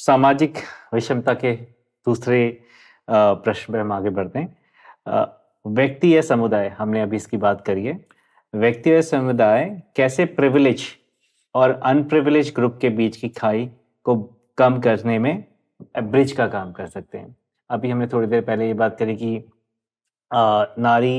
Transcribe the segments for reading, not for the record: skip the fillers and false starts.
सामाजिक विषमता के दूसरे प्रश्न पे हम आगे बढ़ते हैं। व्यक्ति या समुदाय, हमने अभी इसकी बात करी है। व्यक्ति या समुदाय कैसे प्रिविलेज और अनप्रिविलेज ग्रुप के बीच की खाई को कम करने में ब्रिज का काम कर सकते हैं। अभी हमने थोड़ी देर पहले ये बात करी कि नारी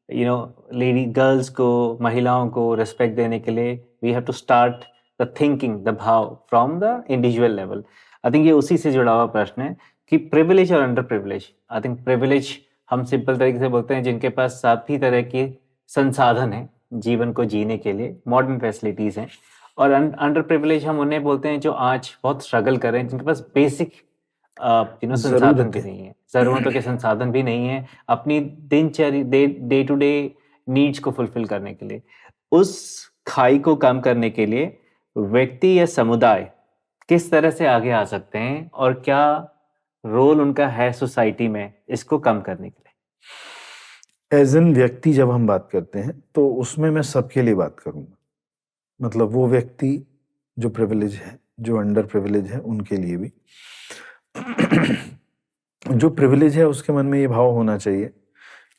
लेडी गर्ल्स को, महिलाओं को रिस्पेक्ट देने के लिए we have to start the thinking, the भाव from the individual level. I think ये उसी से जुड़ा हुआ प्रश्न है कि प्रिविलेज और under privilege. I think privilege हम सिंपल तरीके से बोलते हैं जिनके पास सभी तरह के संसाधन हैं जीवन को जीने के लिए, मॉडर्न फैसिलिटीज हैं। और अंडर प्रिविलेज हम उन्हें बोलते हैं जो आज बहुत स्ट्रगल कर रहे हैं, जिनके पास बेसिक संसाधन भी नहीं है, जरूरतों के संसाधन भी नहीं है अपनी दिनचर्या डे टू डे नीड्स को फुलफिल करने के लिए। उस खाई को कम करने के लिए व्यक्ति या समुदाय किस तरह से आगे आ सकते हैं और क्या रोल उनका है सोसाइटी में इसको कम करने के लिए? एज एन व्यक्ति जब हम बात करते हैं तो उसमें मैं सबके लिए बात करूंगा। मतलब वो व्यक्ति जो प्रिविलेज है, जो अंडर प्रिविलेज है, उनके लिए भी। जो प्रिविलेज है उसके मन में ये भाव होना चाहिए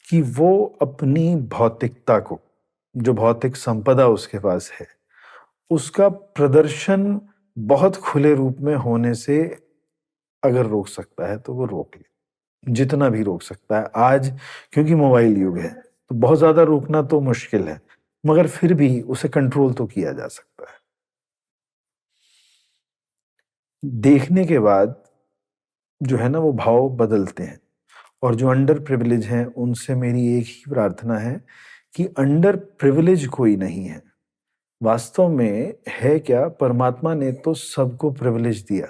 कि वो अपनी भौतिकता को, जो भौतिक संपदा उसके पास है, उसका प्रदर्शन बहुत खुले रूप में होने से अगर रोक सकता है तो वो रोक ले, जितना भी रोक सकता है। आज क्योंकि मोबाइल युग है तो बहुत ज्यादा रोकना तो मुश्किल है, मगर फिर भी उसे कंट्रोल तो किया जा सकता है। देखने के बाद जो है ना वो भाव बदलते हैं। और जो अंडर प्रिविलेज हैं उनसे मेरी एक ही प्रार्थना है कि अंडर प्रिविलेज कोई नहीं है। वास्तव में है क्या, परमात्मा ने तो सबको प्रिविलेज दिया,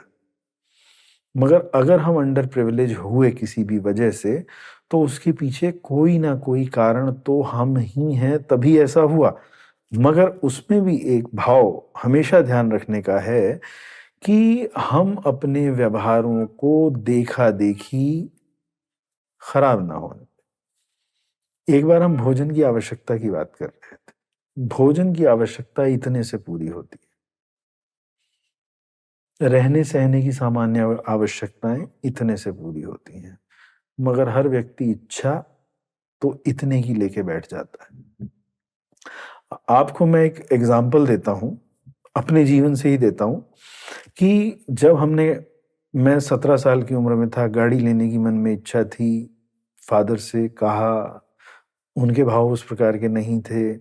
मगर अगर हम अंडर प्रिविलेज हुए किसी भी वजह से तो उसके पीछे कोई ना कोई कारण तो हम ही हैं, तभी ऐसा हुआ। मगर उसमें भी एक भाव हमेशा ध्यान रखने का है कि हम अपने व्यवहारों को देखा देखी खराब ना हो। एक बार हम भोजन की आवश्यकता की बात कर रहे थे। भोजन की आवश्यकता इतने से पूरी होती है, रहने सहने की सामान्य आवश्यकताएं इतने से पूरी होती हैं, मगर हर व्यक्ति इच्छा तो इतने की लेके बैठ जाता है। आपको मैं एक एग्जाम्पल देता हूं, अपने जीवन से ही देता हूं कि जब मैं 17 साल की उम्र में था, गाड़ी लेने की मन में इच्छा थी, फादर से कहा, उनके भाव उस प्रकार के नहीं थे,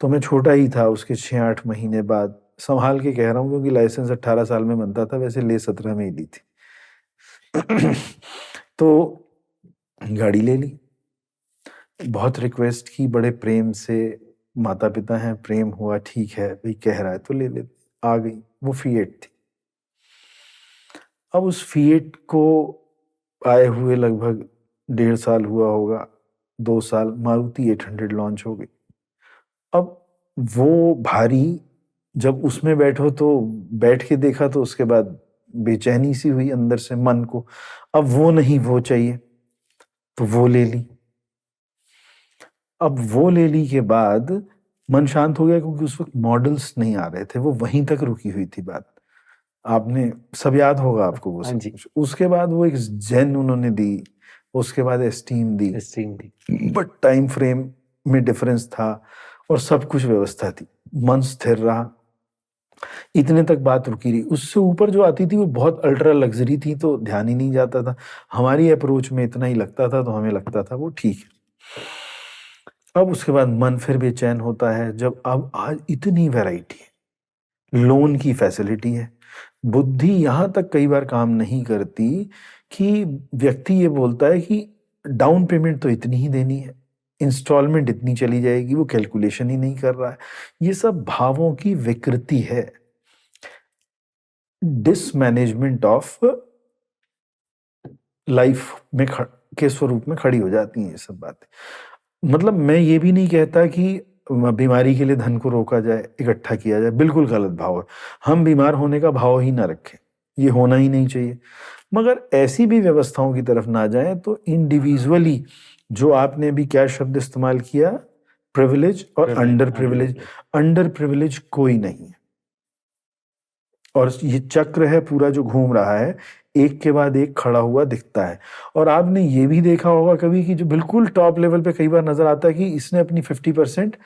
तो मैं छोटा ही था। उसके 6-8 महीने बाद, संभाल के कह रहा हूँ क्योंकि लाइसेंस 18 साल में बनता था, वैसे ले 17 में ही ली थी। तो गाड़ी ले ली, बहुत रिक्वेस्ट की, बड़े प्रेम से, माता पिता हैं, प्रेम हुआ, ठीक है भाई कह रहा है तो ले लेते। आ गई, वो फिएट थी। अब उस फिएट को आए हुए लगभग 1.5 साल हुआ होगा, 2 साल, मारुति 800 लॉन्च हो गई। अब वो भारी, जब उसमें बैठो तो बैठ के देखा तो उसके बाद बेचैनी सी हुई अंदर से मन को, अब वो नहीं वो चाहिए, तो वो ले ली। अब वो ले ली के बाद मन शांत हो गया क्योंकि उस वक्त मॉडल्स नहीं आ रहे थे, वो वहीं तक रुकी हुई थी बात। आपने सब याद होगा आपको वो सब कुछ। उसके बाद वो एक जेन उन्होंने दी, उसके बाद esteem the, but time frame में डिफरेंस था और सब कुछ व्यवस्था थी, मन स्थिर रहा, इतने तक बात रुकी रही। उससे ऊपर जो आती थी वो बहुत अल्ट्रा लग्जरी थी, तो ध्यान ही नहीं जाता था। हमारी अप्रोच में इतना ही लगता था, तो हमें लगता था वो ठीक है। अब उसके बाद मन फिर बेचैन होता है जब अब आज इतनी वैरायटी है, लोन की फैसिलिटी है, बुद्धि यहां तक कई बार काम नहीं करती कि व्यक्ति ये बोलता है कि डाउन पेमेंट तो इतनी ही देनी है, इंस्टॉलमेंट इतनी चली जाएगी, वो कैलकुलेशन ही नहीं कर रहा है। ये सब भावों की विकृति है, डिसमैनेजमेंट ऑफ लाइफ में के स्वरूप में खड़ी हो जाती हैं ये सब बातें। मतलब मैं ये भी नहीं कहता कि बीमारी के लिए धन को रोका जाए, इकट्ठा किया जाए, बिल्कुल गलत भाव है। हम बीमार होने का भाव ही ना रखें, ये होना ही नहीं चाहिए। मगर ऐसी भी व्यवस्थाओं की तरफ ना जाएं तो इंडिविजुअली, जो आपने अभी क्या शब्द इस्तेमाल किया, प्रिविलेज और अंडर प्रिविलेज, अंडर प्रिविलेज कोई नहीं है। और ये चक्र है पूरा जो घूम रहा है, एक के बाद एक खड़ा हुआ दिखता है। और आपने ये भी देखा होगा कभी कि जो बिल्कुल टॉप लेवल पे कई बार नजर आता है कि इसने अपनी 50%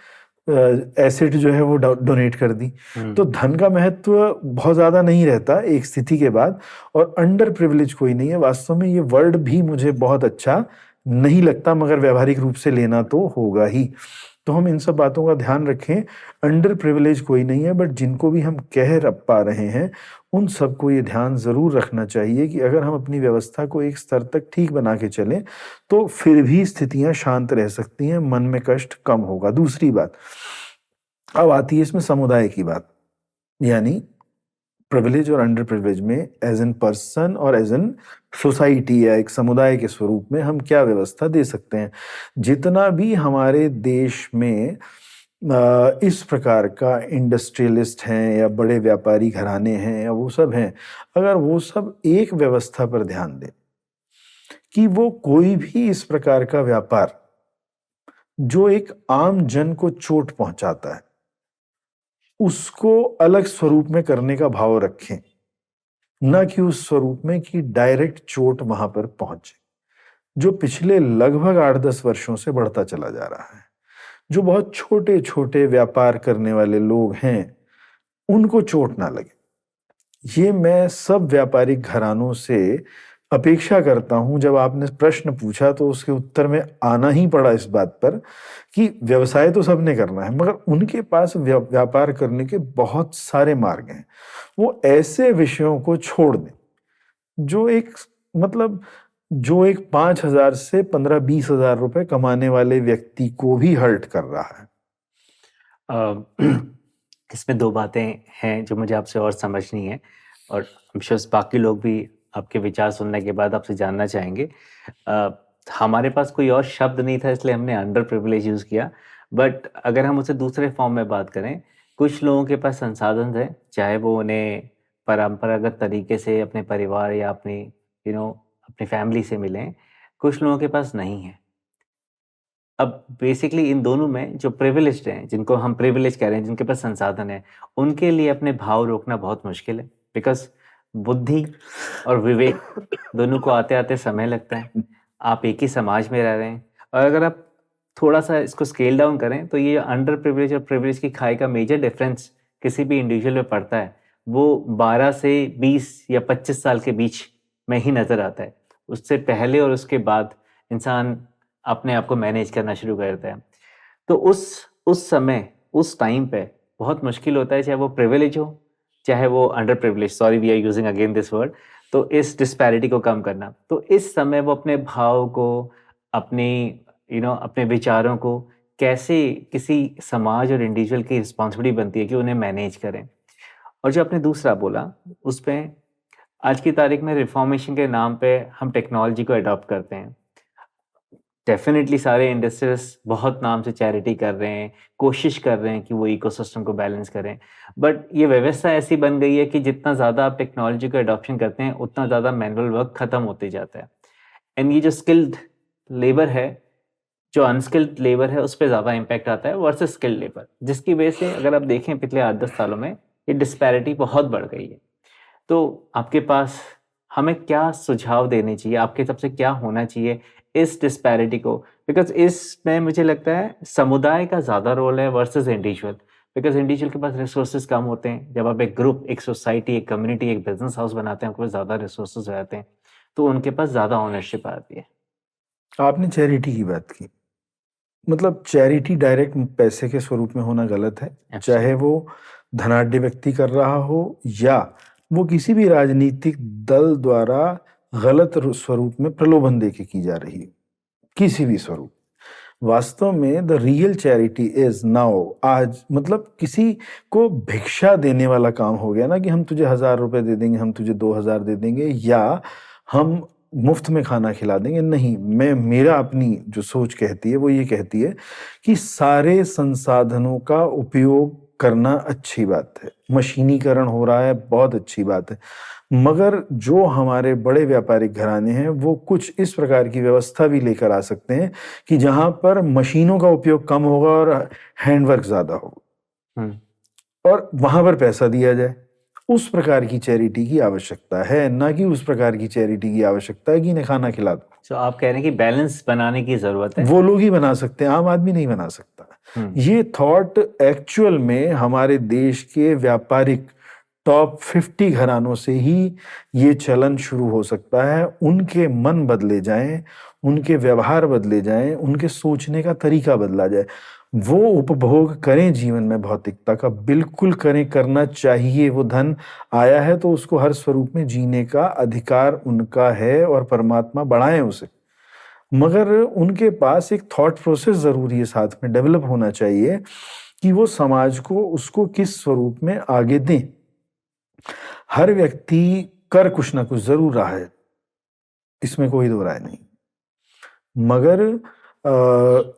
एसेट जो है वो डोनेट कर दी। तो धन का महत्व बहुत ज्यादा नहीं रहता एक स्थिति के बाद, और अंडर प्रिविलेज कोई नहीं है। वास्तव में ये वर्ड भी मुझे बहुत अच्छा नहीं लगता, मगर व्यवहारिक रूप से लेना तो होगा ही। तो हम इन सब बातों का ध्यान रखें। अंडर प्रिविलेज कोई नहीं है, बट जिनको भी हम कह पा रहे हैं उन सबको ये ध्यान जरूर रखना चाहिए कि अगर हम अपनी व्यवस्था को एक स्तर तक ठीक बना के चलें तो फिर भी स्थितियां शांत रह सकती हैं, मन में कष्ट कम होगा। दूसरी बात अब आती है इसमें समुदाय की बात, यानी प्रिविलेज और अंडर प्रिविलेज में एज एन पर्सन और एज एन सोसाइटी या एक समुदाय के स्वरूप में हम क्या व्यवस्था दे सकते हैं। जितना भी हमारे देश में इस प्रकार का इंडस्ट्रियलिस्ट हैं या बड़े व्यापारी घराने हैं या वो सब हैं, अगर वो सब एक व्यवस्था पर ध्यान दें कि वो कोई भी इस प्रकार का व्यापार जो एक आम जन को चोट पहुंचाता है उसको अलग स्वरूप में करने का भाव रखें, न कि उस स्वरूप में कि डायरेक्ट चोट वहां पर पहुंचे, जो पिछले लगभग 8-10 वर्षों से बढ़ता चला जा रहा है। जो बहुत छोटे छोटे व्यापार करने वाले लोग हैं उनको चोट ना लगे, ये मैं सब व्यापारिक घरानों से अपेक्षा करता हूं। जब आपने प्रश्न पूछा तो उसके उत्तर में आना ही पड़ा इस बात पर कि व्यवसाय तो सबने करना है, मगर उनके पास व्यापार करने के बहुत सारे मार्ग हैं। वो ऐसे विषयों को छोड़ दें जो एक मतलब जो एक 5,000 से 15-20 हजार रुपए कमाने वाले व्यक्ति को भी हर्ट कर रहा है। इसमें दो बातें हैं जो मुझे आपसे और समझनी है, और बाकी लोग भी आपके विचार सुनने के बाद आपसे जानना चाहेंगे। हमारे पास कोई और शब्द नहीं था इसलिए हमने अंडर प्रिविलेज यूज किया, बट अगर हम उसे दूसरे फॉर्म में बात करें, कुछ लोगों के पास संसाधन है, चाहे वो उन्हें परंपरागत तरीके से अपने परिवार या अपनी अपनी फैमिली से मिलें, कुछ लोगों के पास नहीं है। अब बेसिकली इन दोनों में जो प्रिविलेज्ड हैं, जिनको हम प्रिविलेज कह रहे हैं, जिनके पास संसाधन है, उनके लिए अपने भाव रोकना बहुत मुश्किल है, बिकॉज बुद्धि और विवेक दोनों को आते आते समय लगता है। आप एक ही समाज में रह रहे हैं, और अगर आप थोड़ा सा इसको स्केल डाउन करें तो ये अंडर प्रिविलेज और प्रिविलेज की खाई का मेजर डिफरेंस किसी भी इंडिविजुअल में पड़ता है, वो 12 से 20 या 25 साल के बीच में ही नजर आता है। उससे पहले और उसके बाद इंसान अपने आप को मैनेज करना शुरू करता है। तो उस समय उस टाइम पे बहुत मुश्किल होता है, चाहे वो प्रिविलेज हो चाहे वो under privilege, sorry we are using again this word, तो इस डिस्पैरिटी को कम करना। तो इस समय वो अपने भाव को, अपनी अपने विचारों को कैसे किसी समाज और इंडिविजुअल की रिस्पॉन्सिबिलिटी बनती है कि उन्हें मैनेज करें। और जो आपने दूसरा बोला उस पर, आज की तारीख में रिफॉर्मेशन के नाम पे हम टेक्नोलॉजी को अडॉप्ट करते हैं। डेफिनेटली सारे इंडस्ट्रीज बहुत नाम से चैरिटी कर रहे हैं, कोशिश कर रहे हैं कि वो इकोसिस्टम को बैलेंस करें, बट ये व्यवस्था ऐसी बन गई है कि जितना ज़्यादा आप टेक्नोलॉजी का अडॉप्शन करते हैं उतना ज़्यादा मैनुअल वर्क खत्म होते जाता है। एंड ये जो स्किल्ड लेबर है, जो अनस्किल्ड लेबर है, उस पर ज़्यादा इम्पैक्ट आता है वर्सेस स्किल्ड लेबर, जिसकी वजह से अगर आप देखें पिछले 8-10 सालों में ये डिस्पैरिटी बहुत बढ़ गई है। तो आपके पास हमें क्या सुझाव देने चाहिए, आपके हिसाब से क्या होना चाहिए इस डिस्पैरिटी को, बिकॉज इसमें मुझे लगता है समुदाय का ज़्यादा रोल है वर्सेस इंडिविजुअल, बिकॉज इंडिविजुअल के पास रिसोर्सेज कम होते हैं। जब आप एक ग्रुप, एक सोसाइटी, एक कम्युनिटी, एक बिजनेस हाउस बनाते हैं, उनके पास ज़्यादा रिसोर्सेज हो जाते हैं, तो उनके पास ज़्यादा ओनरशिप आती है। आपने चैरिटी की बात की, मतलब चैरिटी डायरेक्ट पैसे के स्वरूप में होना गलत है, चाहे वो धनाढ्य व्यक्ति कर रहा हो या वो किसी भी राजनीतिक दल द्वारा गलत स्वरूप में प्रलोभन देके की जा रही है, किसी भी स्वरूप। वास्तव में the real charity is now, आज मतलब किसी को भिक्षा देने वाला काम हो गया ना कि हम तुझे 1,000 रुपए दे देंगे, हम तुझे 2,000 दे देंगे, या हम मुफ्त में खाना खिला देंगे। नहीं, मेरा अपनी जो सोच कहती है वो ये कहती है कि सारे संसाधनों का उपयोग करना अच्छी बात है, मशीनीकरण हो रहा है, बहुत अच्छी बात है, मगर जो हमारे बड़े व्यापारिक घराने हैं वो कुछ इस प्रकार की व्यवस्था भी लेकर आ सकते हैं कि जहां पर मशीनों का उपयोग कम होगा और हैंडवर्क ज्यादा होगा, और वहां पर पैसा दिया जाए उस प्रकार की चैरिटी की आवश्यकता है, ना कि उस प्रकार की चैरिटी की आवश्यकता है कि इन्हें खाना खिला दो। तो आप कह रहे हैं कि बैलेंस बनाने की जरूरत है। वो लोग ही बना सकते हैं, आम आदमी नहीं बना सकता। ये थॉट एक्चुअल में हमारे देश के व्यापारिक टॉप 50 घरानों से ही ये चलन शुरू हो सकता है। उनके मन बदले जाएं, उनके व्यवहार बदले जाएं, उनके सोचने का तरीका बदला जाए। वो उपभोग करें जीवन में भौतिकता का, बिल्कुल करें, करना चाहिए। वो धन आया है तो उसको हर स्वरूप में जीने का अधिकार उनका है और परमात्मा बढ़ाएं उसे। मगर उनके पास एक थॉट प्रोसेस जरूरी है, साथ में डेवलप होना चाहिए कि वो समाज को उसको किस स्वरूप में आगे दें। हर व्यक्ति कर कुछ ना कुछ जरूर रहा है, इसमें कोई दो राय नहीं, मगर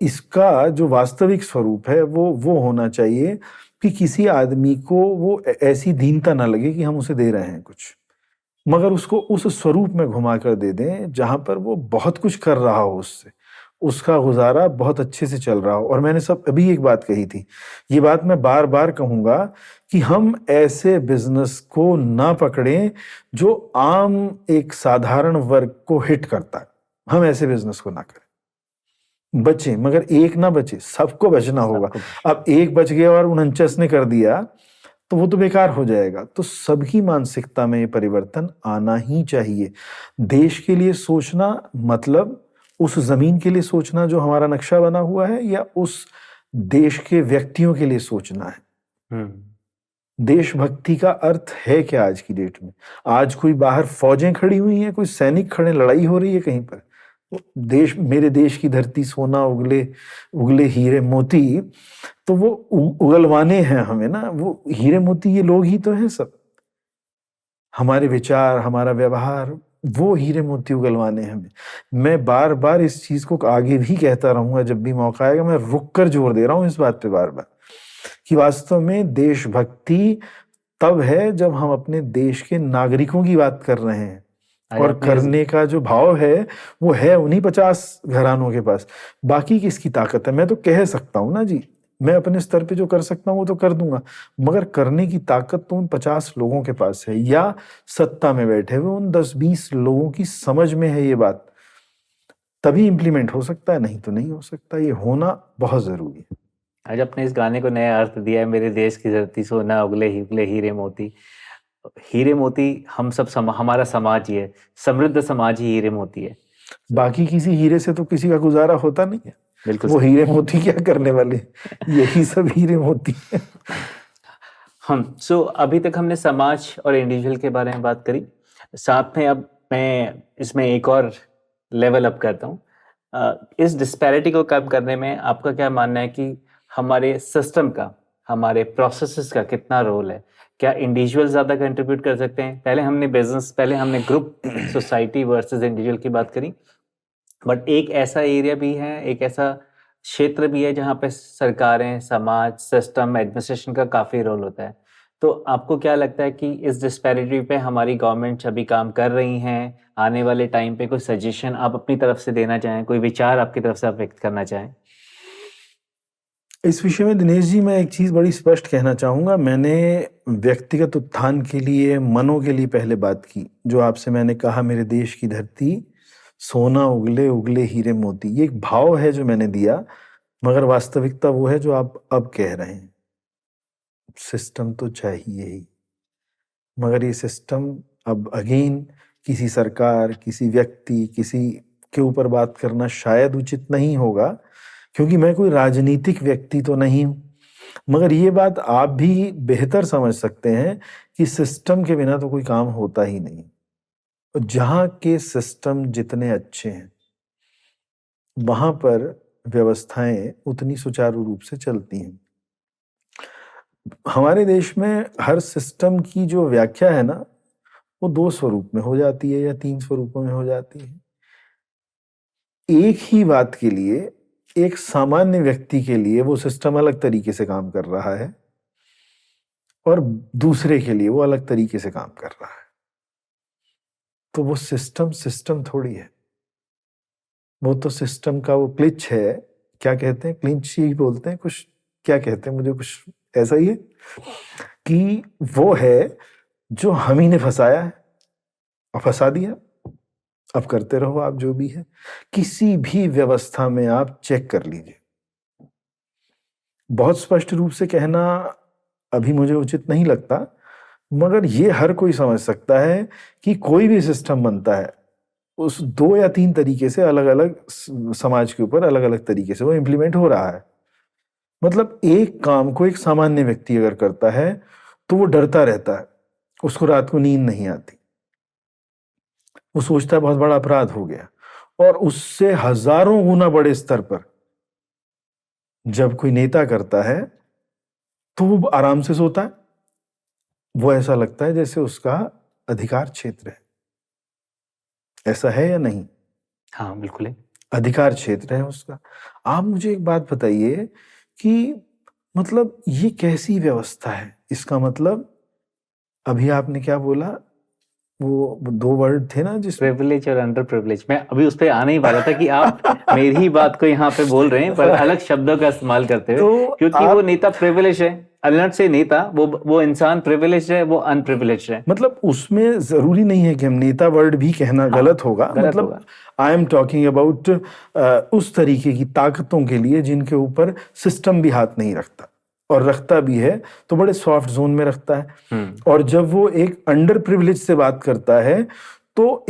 इसका जो वास्तविक स्वरूप है वो होना चाहिए कि किसी आदमी को वो ऐसी दीनता ना लगे कि हम उसे दे रहे हैं कुछ, मगर उसको उस स्वरूप में घुमा कर दे दें जहां पर वो बहुत कुछ कर रहा हो, उससे उसका गुजारा बहुत अच्छे से चल रहा हो। और मैंने सब अभी एक बात कही थी, ये बात मैं बार बार कहूंगा कि हम ऐसे बिजनेस को ना पकड़ें जो आम एक साधारण वर्ग को हिट करता है। हम ऐसे बिजनेस को ना करें, बचे, मगर एक ना बचे, सबको बचना होगा। अब एक बच गया और 49 ने कर दिया तो वो तो बेकार हो जाएगा। तो सबकी मानसिकता में ये परिवर्तन आना ही चाहिए। देश के लिए सोचना मतलब उस जमीन के लिए सोचना जो हमारा नक्शा बना हुआ है, या उस देश के व्यक्तियों के लिए सोचना है। देशभक्ति का अर्थ है क्या आज की डेट में? आज कोई बाहर फौजें खड़ी हुई हैं, कोई सैनिक खड़े, लड़ाई हो रही है कहीं पर, देश, मेरे देश की धरती सोना उगले उगले हीरे मोती, तो वो उगलवाने हैं हमें ना। वो हीरे मोती ये लोग ही तो हैं सब, हमारे विचार, हमारा व्यवहार, वो हीरे मोती उगलवाने हैं हमें। मैं बार बार इस चीज को आगे भी कहता रहूंगा, जब भी मौका आएगा। मैं रुक कर जोर दे रहा हूं इस बात पे बार बार कि वास्तव में देशभक्ति तब है जब हम अपने देश के नागरिकों की बात कर रहे हैं, और करने का जो भाव है वो है उन्हीं 50 घरानों के पास। बाकी किसकी ताकत है? मैं तो कह सकता हूं ना जी, मैं अपने स्तर पे जो कर सकता हूं वो तो कर दूंगा, मगर करने की ताकत तो उन 50 लोगों के पास है, या सत्ता में बैठे हुए उन 10-20 लोगों की समझ में है ये बात, तभी इंप्लीमेंट हो सकता है, नहीं तो नहीं हो सकता। ये होना बहुत जरूरी है। आज अपने इस गाने को नया अर्थ दिया है, मेरे देश की धरती सोना उगले हीरे मोती। हीरे मोती हम सब हमारा समाज ही है, समृद्ध समाज ही हीरे मोती है। बाकी किसी हीरे से तो किसी का गुजारा होता नहीं है। बिल्कुल, वो हीरे मोती क्या करने वाले, यही सब हीरे मोती है। सो अभी तक हमने समाज और इंडिविजुअल के बारे में बात करी, साथ में अब मैं इसमें एक और लेवल अप करता हूँ। इस डिस्पैरिटी को कम करने में आपका क्या मानना है कि हमारे सिस्टम का, हमारे प्रोसेसेस का कितना रोल है? क्या इंडिविजुअल ज्यादा कंट्रीब्यूट कर सकते हैं? पहले हमने ग्रुप सोसाइटी वर्सेस इंडिविजुअल की बात करी, बट एक ऐसा एरिया भी है, एक ऐसा क्षेत्र भी है जहाँ पे सरकारें, समाज, सिस्टम, एडमिनिस्ट्रेशन का काफी रोल होता है। तो आपको क्या लगता है कि इस डिस्पैरिटी पे हमारी गवर्नमेंट अभी काम कर रही हैं? आने वाले टाइम पे कोई सजेशन आप अपनी तरफ से देना चाहें, कोई विचार आपकी तरफ से आप व्यक्त करना चाहें? इस विषय में दिनेश जी, मैं एक चीज बड़ी स्पष्ट कहना चाहूंगा। मैंने व्यक्तिगत उत्थान के लिए, मनों के लिए पहले बात की, जो आपसे मैंने कहा मेरे देश की धरती सोना उगले उगले हीरे मोती, ये एक भाव है जो मैंने दिया, मगर वास्तविकता वो है जो आप अब कह रहे हैं। सिस्टम तो चाहिए ही, मगर ये सिस्टम अब अगेन किसी सरकार, किसी व्यक्ति, किसी के ऊपर बात करना शायद उचित नहीं होगा, क्योंकि मैं कोई राजनीतिक व्यक्ति तो नहीं हूं। मगर ये बात आप भी बेहतर समझ सकते हैं कि सिस्टम के बिना तो कोई काम होता ही नहीं। जहां के सिस्टम जितने अच्छे हैं, वहां पर व्यवस्थाएं उतनी सुचारू रूप से चलती हैं। हमारे देश में हर सिस्टम की जो व्याख्या है ना, वो 2 स्वरूप में हो जाती है या 3 स्वरूपों में हो जाती है। एक ही बात के लिए, एक सामान्य व्यक्ति के लिए वो सिस्टम अलग तरीके से काम कर रहा है, और दूसरे के लिए वो अलग तरीके से काम कर रहा है। तो वो सिस्टम थोड़ी है, वो तो सिस्टम का वो क्लिच है। क्या कहते हैं, क्लिंच ही बोलते हैं कुछ, क्या कहते हैं, मुझे कुछ ऐसा ही है कि वो है जो हम ही ने फंसाया है और फंसा दिया। अब करते रहो आप जो भी है। किसी भी व्यवस्था में आप चेक कर लीजिए। बहुत स्पष्ट रूप से कहना अभी मुझे उचित नहीं लगता, मगर ये हर कोई समझ सकता है कि कोई भी सिस्टम बनता है उस 2 या 3 तरीके से, अलग अलग समाज के ऊपर अलग अलग तरीके से वो इम्प्लीमेंट हो रहा है। मतलब एक काम को एक सामान्य व्यक्ति अगर करता है तो वो डरता रहता है, उसको रात को नींद नहीं आती, वो सोचता है बहुत बड़ा अपराध हो गया। और उससे हजारों गुना बड़े स्तर पर जब कोई नेता करता है तो वो आराम से सोता है। वो ऐसा लगता है जैसे उसका अधिकार क्षेत्र है। ऐसा है या नहीं? हाँ बिल्कुल है। अधिकार क्षेत्र है उसका। आप मुझे एक बात बताइए कि मतलब ये कैसी व्यवस्था है? इसका मतलब अभी आपने क्या बोला, वो 2 वर्ड थे ना जिसमें प्रिविलेज और अंडर प्रिविलेज, मैं अभी उस पे आने ही वाला था कि आप मेरी ही बात को यहाँ पे बोल रहे हैं पर अलग शब्दों का इस्तेमाल करते हुए, तो क्योंकि वो नेता प्रिविलेज है, अलग से नेता, वो इंसान प्रिविलेज है, वो अनप्रिविलेज है। मतलब उसमें जरूरी नहीं है कि हम नेता वर्ड भी कहना गलत होगा। मतलब आई एम टॉकिंग अबाउट उस तरीके की ताकतों के लिए जिनके ऊपर सिस्टम भी हाथ नहीं रखता, और रखता भी है तो बड़े सॉफ्ट जोन में रखता है। और जब वो एक अंडर प्रिविलेज से बात करता है तो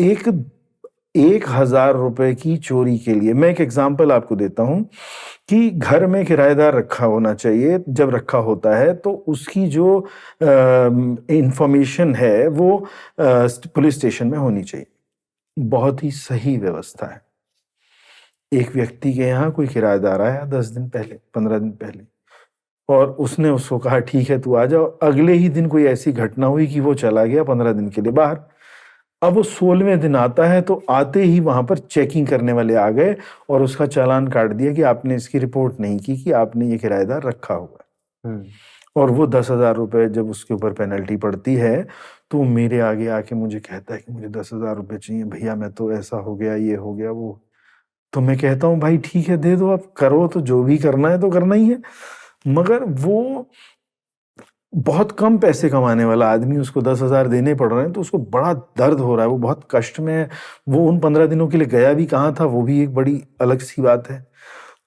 1,000 रुपए की चोरी के लिए, मैं एक एग्जांपल आपको देता हूं कि घर में किराएदार रखा होना चाहिए। जब रखा होता है तो उसकी जो इंफॉर्मेशन है वो पुलिस स्टेशन में होनी चाहिए। बहुत ही सही व्यवस्था है। एक व्यक्ति के यहाँ कोई किराएदार आया 10 दिन पहले, 15 दिन पहले, और उसने उसको कहा ठीक है तू आ जाओ। अगले ही दिन कोई ऐसी घटना हुई कि वो चला गया 15 दिन के लिए बाहर। अब वो 16वें दिन आता है तो आते ही वहां पर चेकिंग करने वाले आ गए और उसका चालान काट दिया कि आपने इसकी रिपोर्ट नहीं की कि आपने ये किराएदार रखा हुआ है। और वो 10,000 रुपए जब उसके ऊपर पेनल्टी पड़ती है तो मेरे आगे आके मुझे कहता है कि मुझे 10,000 रुपए चाहिए भैया, मैं तो ऐसा हो गया, ये हो गया, वो। तो मैं कहता हूँ भाई ठीक है दे दो, आप करो, तो जो भी करना है तो करना ही है। मगर वो बहुत कम पैसे कमाने वाला आदमी, उसको 10,000 देने पड़ रहे हैं तो उसको बड़ा दर्द हो रहा है, वो बहुत कष्ट में है। वो उन 15 दिनों के लिए गया भी कहाँ था, वो भी एक बड़ी अलग सी बात है।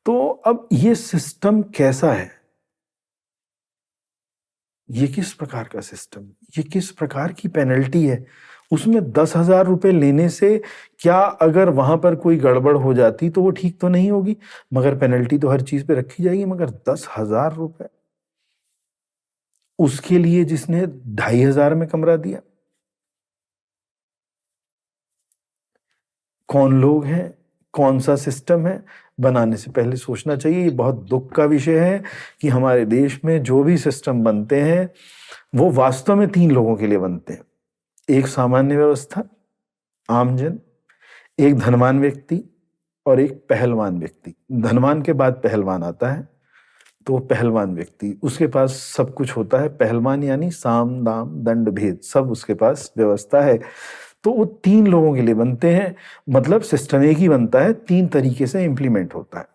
तो अब ये सिस्टम कैसा है? ये किस प्रकार का सिस्टम, ये किस प्रकार की पेनल्टी है? उसमें 10,000 रुपए लेने से क्या अगर वहां पर कोई गड़बड़ हो जाती तो वो ठीक तो नहीं होगी, मगर पेनल्टी तो हर चीज पे रखी जाएगी। मगर 10,000 रुपए उसके लिए जिसने 2,500 में कमरा दिया। कौन लोग हैं, कौन सा सिस्टम है? बनाने से पहले सोचना चाहिए। ये बहुत दुख का विषय है कि हमारे देश में जो भी सिस्टम बनते हैं वो वास्तव में 3 लोगों के लिए बनते हैं। एक सामान्य व्यवस्था, आमजन, एक धनवान व्यक्ति और एक पहलवान व्यक्ति। धनवान के बाद पहलवान आता है, तो पहलवान व्यक्ति, उसके पास सब कुछ होता है। पहलवान यानी साम दाम दंड भेद सब उसके पास व्यवस्था है। तो वो 3 लोगों के लिए बनते हैं। मतलब सिस्टम एक ही बनता है, 3 तरीके से इंप्लीमेंट होता है।